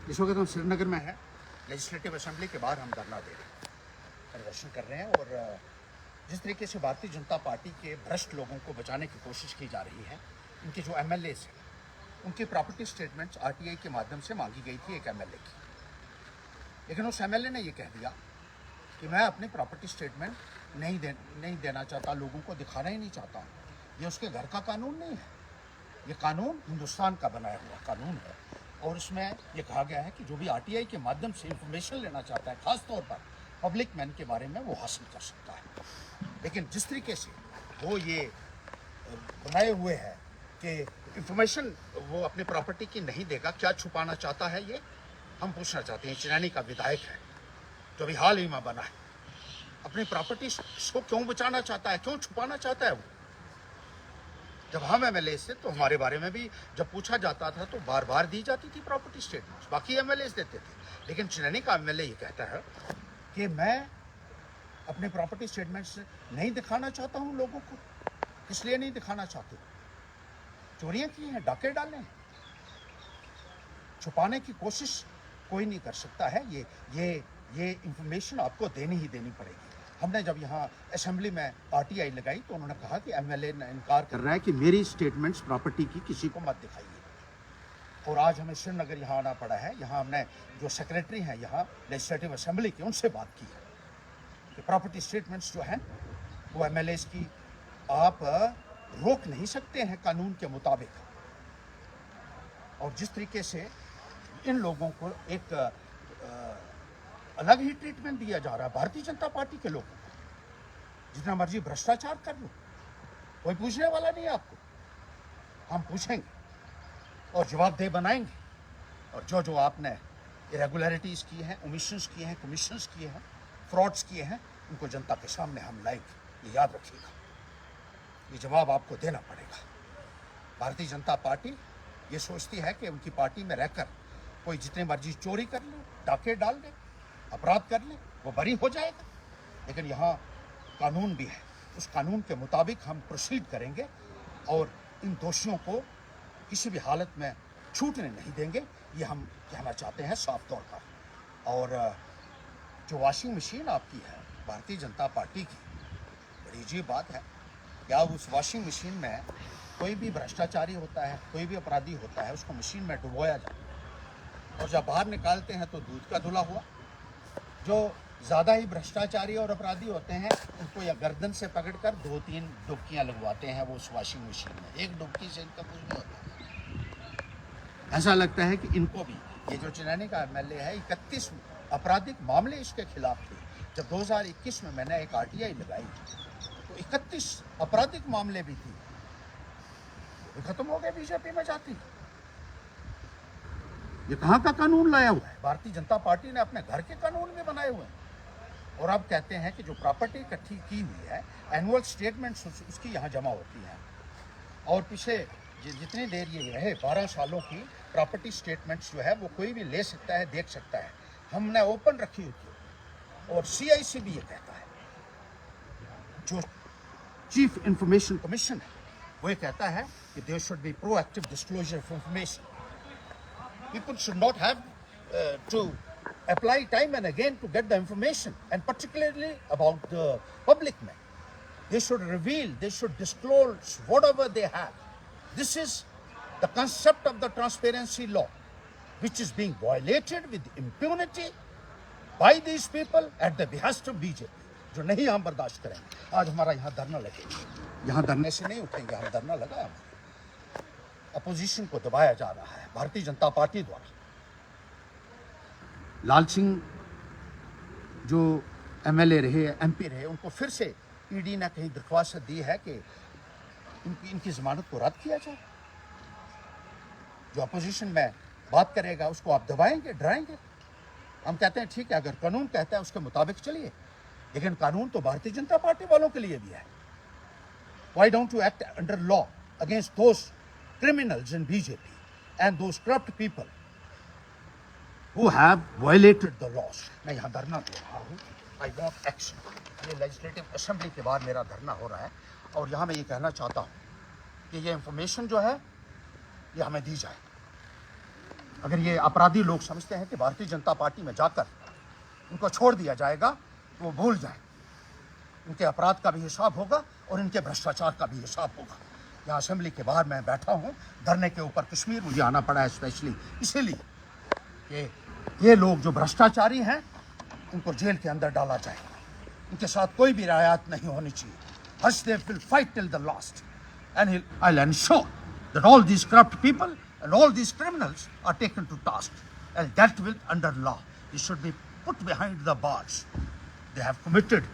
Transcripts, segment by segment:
इस वक्त हम श्रीनगर में हैं। लेजिस्लेटिव असेंबली के बाहर हम धरना दे रहे हैं, प्रदर्शन कर रहे हैं। और जिस तरीके से भारतीय जनता पार्टी के भ्रष्ट लोगों को बचाने की कोशिश की जा रही है, इनके जो एमएलएस हैं उनकी प्रॉपर्टी स्टेटमेंट्स आरटीआई के माध्यम से मांगी गई थी एक एमएलए की, लेकिन उस एमएलए ने ये कह दिया कि मैं अपनी प्रॉपर्टी स्टेटमेंट नहीं देना चाहता, लोगों को दिखाना ही नहीं चाहता हूँ। ये उसके घर का कानून नहीं है, ये कानून हिंदुस्तान का बनाया हुआ कानून है। और उसमें ये कहा गया है कि जो भी आरटीआई के माध्यम से इंफॉर्मेशन लेना चाहता है, खास तौर पर पब्लिक मैन के बारे में, वो हासिल कर सकता है। लेकिन जिस तरीके से वो ये बनाए हुए है कि इंफॉर्मेशन वो अपनी प्रॉपर्टी की नहीं देगा, क्या छुपाना चाहता है ये हम पूछना चाहते हैं। चिरानी का विधायक है जो अभी हाल ही में बना है, अपनी प्रॉपर्टी को क्यों बचाना चाहता है, क्यों छुपाना चाहता है वो? जब हम एमएलए से, तो हमारे बारे में भी जब पूछा जाता था तो बार बार दी जाती थी प्रॉपर्टी स्टेटमेंट्स, बाकी एमएलए देते थे। लेकिन चिरानी का एमएलए ये कहता है कि मैं अपने प्रॉपर्टी स्टेटमेंट्स नहीं दिखाना चाहता हूँ लोगों को। इसलिए नहीं दिखाना चाहते, चोरियां की हैं, डाके डाले हैं, छुपाने की कोशिश कोई नहीं कर सकता है। ये इंफॉर्मेशन आपको देनी ही देनी पड़ेगी। हमने जब यहाँ असेंबली में आरटीआई लगाई तो उन्होंने कहा कि एमएलए ने इनकार कर रहा है कि मेरी स्टेटमेंट्स प्रॉपर्टी की किसी को मत दिखाइए। और आज हमें श्रीनगर यहाँ आना पड़ा है। यहाँ हमने जो सेक्रेटरी हैं यहाँ लेजिस्लेटिव असेंबली के, उनसे बात की है कि प्रॉपर्टी स्टेटमेंट्स जो हैं वो एमएलए की आप रोक नहीं सकते हैं कानून के मुताबिक। और जिस तरीके से इन लोगों को एक अलग ही ट्रीटमेंट दिया जा रहा है भारतीय जनता पार्टी के लोगों को, जितना मर्जी भ्रष्टाचार कर लो, कोई पूछने वाला नहीं है आपको। हम पूछेंगे और जवाबदेह बनाएंगे। और जो जो आपने इरेगुलरिटीज़ की हैं, ओमिशंस किए हैं, कमीशंस किए हैं, फ्रॉड्स किए हैं, उनको जनता के सामने हम लाएंगे। ये याद रखिएगा, ये जवाब आपको देना पड़ेगा। भारतीय जनता पार्टी ये सोचती है कि उनकी पार्टी में रहकर कोई जितने मर्जी चोरी कर ले, डाके डाल दे, अपराध कर ले, वो बरी हो जाएगा। लेकिन यहाँ कानून भी है, उस कानून के मुताबिक हम प्रोसीड करेंगे और इन दोषियों को किसी भी हालत में छूटने नहीं देंगे। ये हम कहना चाहते हैं साफ तौर पर। और जो वॉशिंग मशीन आपकी है भारतीय जनता पार्टी की, बड़ी अजीब बात है। क्या उस वॉशिंग मशीन में कोई भी भ्रष्टाचारी होता है, कोई भी अपराधी होता है, उसको मशीन में डुबोया जाता है और जब बाहर निकालते हैं तो दूध का धुला हुआ। जो ज़्यादा ही भ्रष्टाचारी और अपराधी होते हैं उनको या गर्दन से पकड़कर 2-3 डुबकियाँ लगवाते हैं वो उस वॉशिंग मशीन में। एक डुबकी से इनका कुछ नहीं होता। ऐसा लगता है कि इनको भी, ये जो चिरानी का एमएलए है, 31 आपराधिक मामले इसके खिलाफ थे। जब 2021 में मैंने एक आरटीआई लगाई तो 31 आपराधिक मामले भी थी, ये खत्म हो गए बीजेपी में जाती। ये कहाँ का कानून लाया हुआ है? भारतीय जनता पार्टी ने अपने घर के कानून भी बनाए हुए हैं। और अब कहते हैं कि जो प्रॉपर्टी इकट्ठी की हुई है, एनुअल स्टेटमेंट्स उसकी यहाँ जमा होती हैं। और पिछले जितनी देर ये रहे 12 सालों की प्रॉपर्टी स्टेटमेंट्स जो है वो कोई भी ले सकता है, देख सकता है। हमने ओपन रखी हुई थी। और सीआईसी भी ये कहता है, जो चीफ इंफॉर्मेशन कमीशन है, वो ये कहता है कि there should be proactive disclosure of information. People should not have to apply time and again to get the information, and particularly about the public man. They should reveal, they should disclose whatever they have. This is the concept of the transparency law, which is being violated with impunity by these people at the behest of BJP, जो नहीं हम बर्दाश्त करेंगे। आज हमारा यहाँ धरना लगेगा, यहाँ धरने से नहीं उठेंगे। हम धरना लगाया, अपोजिशन को दबाया जा रहा है भारतीय जनता पार्टी द्वारा। लाल सिंह जो एमएलए रहे, एमपी रहे, उनको फिर से ईडी ने कहीं दरख्वास्त दी है कि इनकी जमानत को रद्द किया जाए। जो अपोजिशन में बात करेगा उसको आप दबाएंगे, डराएंगे। हम कहते हैं ठीक है, अगर कानून कहता है उसके मुताबिक चलिए, लेकिन कानून तो भारतीय जनता पार्टी वालों के लिए भी है। Why don't you act under law against those criminals in BJP and those corrupt people who have violated the laws? मैं यहाँ धरना दे रहा हूँ। I want action. ये लेजिस्लेटिव असेंबली के बाद मेरा धरना हो रहा है और यहाँ मैं ये कहना चाहता हूँ कि ये इंफॉर्मेशन जो है ये हमें दी जाए। अगर ये अपराधी लोग समझते हैं कि भारतीय जनता पार्टी में जाकर उनको छोड़ दिया जाएगा तो वो भूल जाए, इनके अपराध का भी हिसाब होगा और इनके भ्रष्टाचार का भी हिसाब होगा। यहाँ असेंबली के बाहर मैं बैठा हूँ धरने के ऊपर, कश्मीर मुझे आना पड़ा है स्पेशली इसीलिए कि ये लोग जो भ्रष्टाचारी हैं उनको जेल के अंदर डाला जाए, इनके साथ कोई भी रियायत नहीं होनी चाहिए। Hashdev will fight till the last, and I'll ensure that all these corrupt people and all these criminals are taken to task and dealt with under law. They should be put behind the bars. They have committed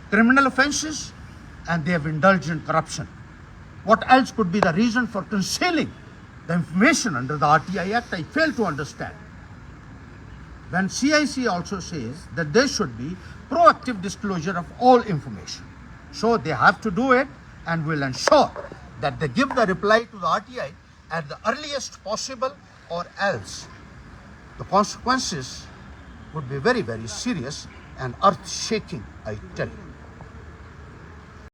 criminal offences and they have indulged in corruption. What else could be the reason for concealing the information under the RTI Act? I fail to understand. When CIC also says that there should be proactive disclosure of all information. So they have to do it, and will ensure that they give the reply to the RTI at the earliest possible, or else the consequences would be very, very serious and earth-shaking, I tell you.